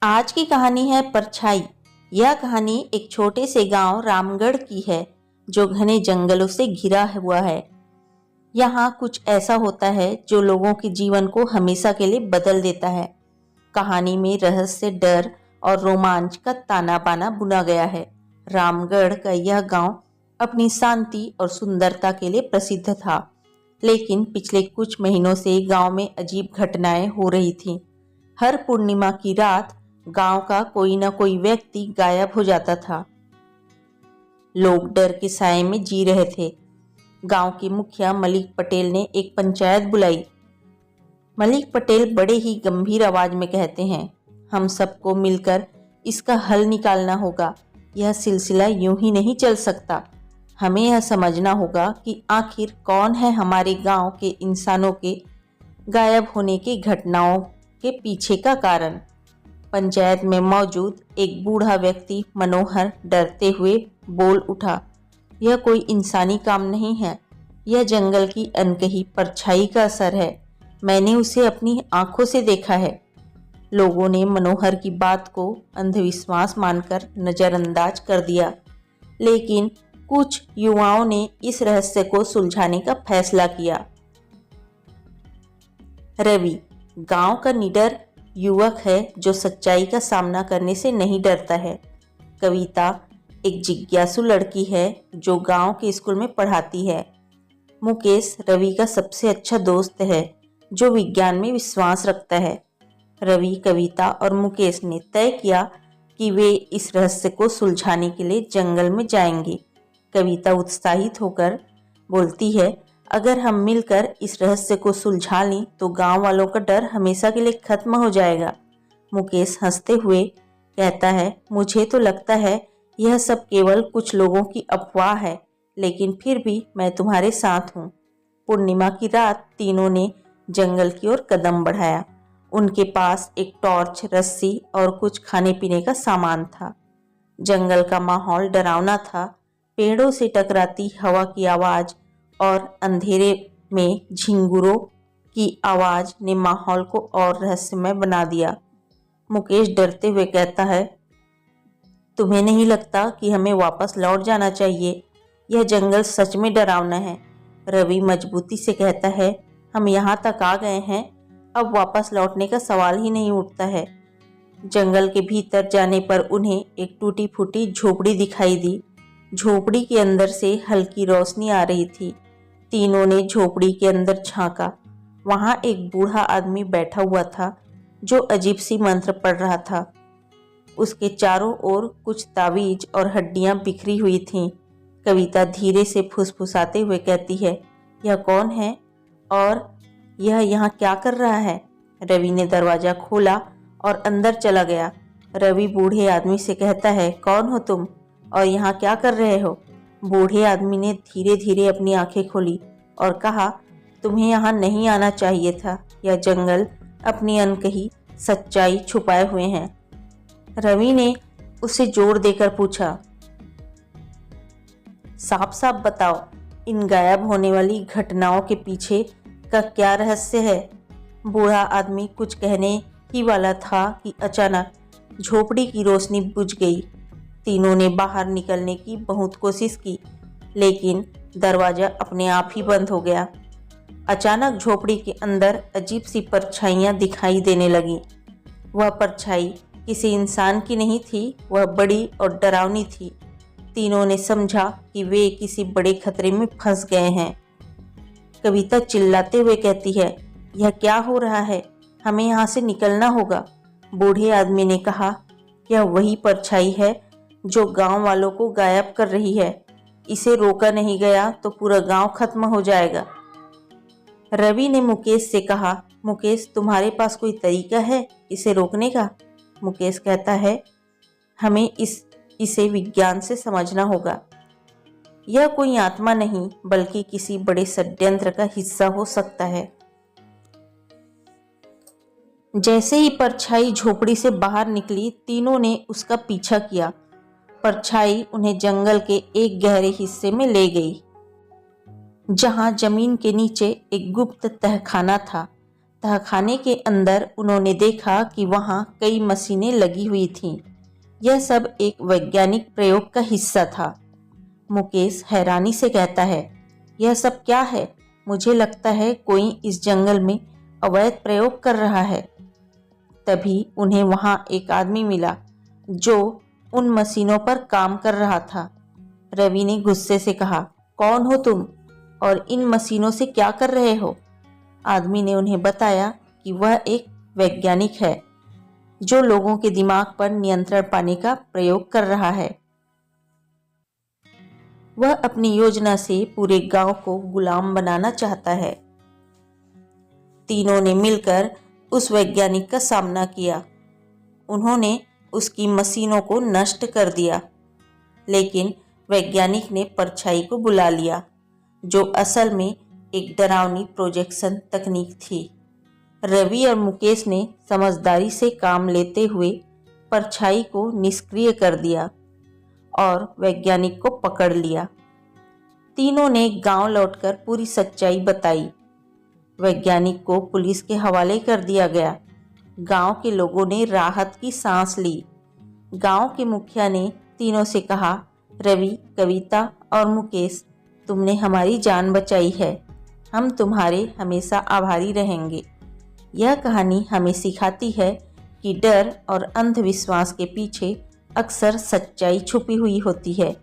आज की कहानी है परछाई। यह कहानी एक छोटे से गांव रामगढ़ की है जो घने जंगलों से घिरा हुआ है। यहाँ कुछ ऐसा होता है जो लोगों के जीवन को हमेशा के लिए बदल देता है। कहानी में रहस्य, डर और रोमांच का ताना बाना बुना गया है। रामगढ़ का यह गांव अपनी शांति और सुंदरता के लिए प्रसिद्ध था, लेकिन पिछले कुछ महीनों से गांव में अजीब घटनाएं हो रही थीं। हर पूर्णिमा की रात गांव का कोई न कोई व्यक्ति गायब हो जाता था। लोग डर के साए में जी रहे थे। गांव के मुखिया मलिक पटेल ने एक पंचायत बुलाई। मलिक पटेल बड़े ही गंभीर आवाज में कहते हैं, हम सबको मिलकर इसका हल निकालना होगा। यह सिलसिला यूं ही नहीं चल सकता। हमें यह समझना होगा कि आखिर कौन है हमारे गांव के इंसानों के गायब होने की घटनाओं के पीछे का कारण। पंचायत में मौजूद एक बूढ़ा व्यक्ति मनोहर डरते हुए बोल उठा, यह कोई इंसानी काम नहीं है, यह जंगल की अनकही परछाई का असर है। मैंने उसे अपनी आंखों से देखा है। लोगों ने मनोहर की बात को अंधविश्वास मानकर नजरअंदाज कर दिया, लेकिन कुछ युवाओं ने इस रहस्य को सुलझाने का फैसला किया। रवि गांव का निडर युवक है जो सच्चाई का सामना करने से नहीं डरता है। कविता एक जिज्ञासु लड़की है जो गांव के स्कूल में पढ़ाती है। मुकेश रवि का सबसे अच्छा दोस्त है जो विज्ञान में विश्वास रखता है। रवि, कविता और मुकेश ने तय किया कि वे इस रहस्य को सुलझाने के लिए जंगल में जाएंगे। कविता उत्साहित होकर बोलती है, अगर हम मिलकर इस रहस्य को सुलझा लें तो गांव वालों का डर हमेशा के लिए खत्म हो जाएगा। मुकेश हंसते हुए कहता है, मुझे तो लगता है यह सब केवल कुछ लोगों की अफवाह है, लेकिन फिर भी मैं तुम्हारे साथ हूँ। पूर्णिमा की रात तीनों ने जंगल की ओर कदम बढ़ाया। उनके पास एक टॉर्च, रस्सी और कुछ खाने पीने का सामान था। जंगल का माहौल डरावना था। पेड़ों से टकराती हवा की आवाज और अंधेरे में झिंगुरों की आवाज ने माहौल को और रहस्यमय बना दिया। मुकेश डरते हुए कहता है, तुम्हें नहीं लगता कि हमें वापस लौट जाना चाहिए? यह जंगल सच में डरावना है। रवि मजबूती से कहता है, हम यहाँ तक आ गए हैं, अब वापस लौटने का सवाल ही नहीं उठता है। जंगल के भीतर जाने पर उन्हें एक टूटी फूटी झोपड़ी दिखाई दी। झोपड़ी के अंदर से हल्की रोशनी आ रही थी। तीनों ने झोपड़ी के अंदर झांका। वहां एक बूढ़ा आदमी बैठा हुआ था जो अजीब सी मंत्र पढ़ रहा था। उसके चारों ओर कुछ तावीज और हड्डियां बिखरी हुई थीं। कविता धीरे से फुसफुसाते हुए कहती है, यह कौन है और यह यहाँ क्या कर रहा है? रवि ने दरवाजा खोला और अंदर चला गया। रवि बूढ़े आदमी से कहता है, कौन हो तुम और यहाँ क्या कर रहे हो? बूढ़े आदमी ने धीरे धीरे अपनी आंखें खोली और कहा, तुम्हें यहाँ नहीं आना चाहिए था। यह जंगल अपनी अनकही सच्चाई छुपाए हुए हैं। रवि ने उसे जोर देकर पूछा, साफ साफ बताओ, इन गायब होने वाली घटनाओं के पीछे का क्या रहस्य है? बूढ़ा आदमी कुछ कहने ही वाला था कि अचानक झोपड़ी की रोशनी बुझ गई। तीनों ने बाहर निकलने की बहुत कोशिश की, लेकिन दरवाजा अपने आप ही बंद हो गया। अचानक झोपड़ी के अंदर अजीब सी परछाइयां दिखाई देने लगी। वह परछाई किसी इंसान की नहीं थी, वह बड़ी और डरावनी थी। तीनों ने समझा कि वे किसी बड़े खतरे में फंस गए हैं। कविता चिल्लाते हुए कहती है, यह क्या हो रहा है? हमें यहाँ से निकलना होगा। बूढ़े आदमी ने कहा, यह वही परछाई है जो गांव वालों को गायब कर रही है। इसे रोका नहीं गया तो पूरा गांव खत्म हो जाएगा। रवि ने मुकेश से कहा, मुकेश, तुम्हारे पास कोई तरीका है इसे रोकने का? मुकेश कहता है, हमें इसे विज्ञान से समझना होगा। यह कोई आत्मा नहीं बल्कि किसी बड़े षड्यंत्र का हिस्सा हो सकता है। जैसे ही परछाई झोपड़ी से बाहर निकली, तीनों ने उसका पीछा किया। परछाई उन्हें जंगल के एक गहरे हिस्से में ले गई, जहां जमीन के नीचे एक गुप्त तहखाना था। तहखाने के अंदर उन्होंने देखा कि वहाँ कई मशीनें लगी हुई थीं। यह सब एक वैज्ञानिक प्रयोग का हिस्सा था। मुकेश हैरानी से कहता है, यह सब क्या है? मुझे लगता है कोई इस जंगल में अवैध प्रयोग कर रहा है। तभी उन्हें वहाँ एक आदमी मिला जो उन मशीनों पर काम कर रहा था। रवि ने गुस्से से कहा, कौन हो तुम और इन मशीनों से क्या कर रहे हो? आदमी ने उन्हें बताया कि वह एक वैज्ञानिक है जो लोगों के दिमाग पर नियंत्रण पाने का प्रयोग कर रहा है। वह अपनी योजना से पूरे गांव को गुलाम बनाना चाहता है। तीनों ने मिलकर उस वैज्ञानिक का सामना किया। उन्होंने उसकी मशीनों को नष्ट कर दिया, लेकिन वैज्ञानिक ने परछाई को बुला लिया, जो असल में एक डरावनी प्रोजेक्शन तकनीक थी। रवि और मुकेश ने समझदारी से काम लेते हुए परछाई को निष्क्रिय कर दिया और वैज्ञानिक को पकड़ लिया। तीनों ने गांव लौटकर पूरी सच्चाई बताई। वैज्ञानिक को पुलिस के हवाले कर दिया गया। गांव के लोगों ने राहत की सांस ली। गांव के मुखिया ने तीनों से कहा, रवि, कविता और मुकेश, तुमने हमारी जान बचाई है। हम तुम्हारे हमेशा आभारी रहेंगे। यह कहानी हमें सिखाती है कि डर और अंधविश्वास के पीछे अक्सर सच्चाई छुपी हुई होती है।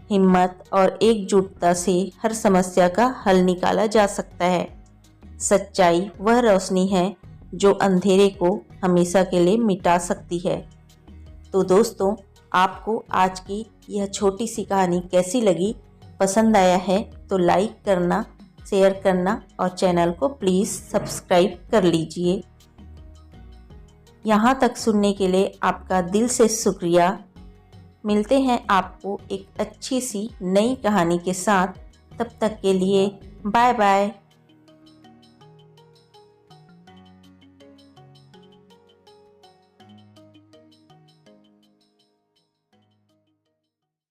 हिम्मत और एकजुटता से हर समस्या का हल निकाला जा सकता है। सच्चाई वह रोशनी है जो अंधेरे को हमेशा के लिए मिटा सकती है। तो दोस्तों, आपको आज की यह छोटी सी कहानी कैसी लगी? पसंद आया है तो लाइक करना, शेयर करना और चैनल को प्लीज़ सब्सक्राइब कर लीजिए। यहाँ तक सुनने के लिए आपका दिल से शुक्रिया। मिलते हैं आपको एक अच्छी सी नई कहानी के साथ। तब तक के लिए बाय बाय।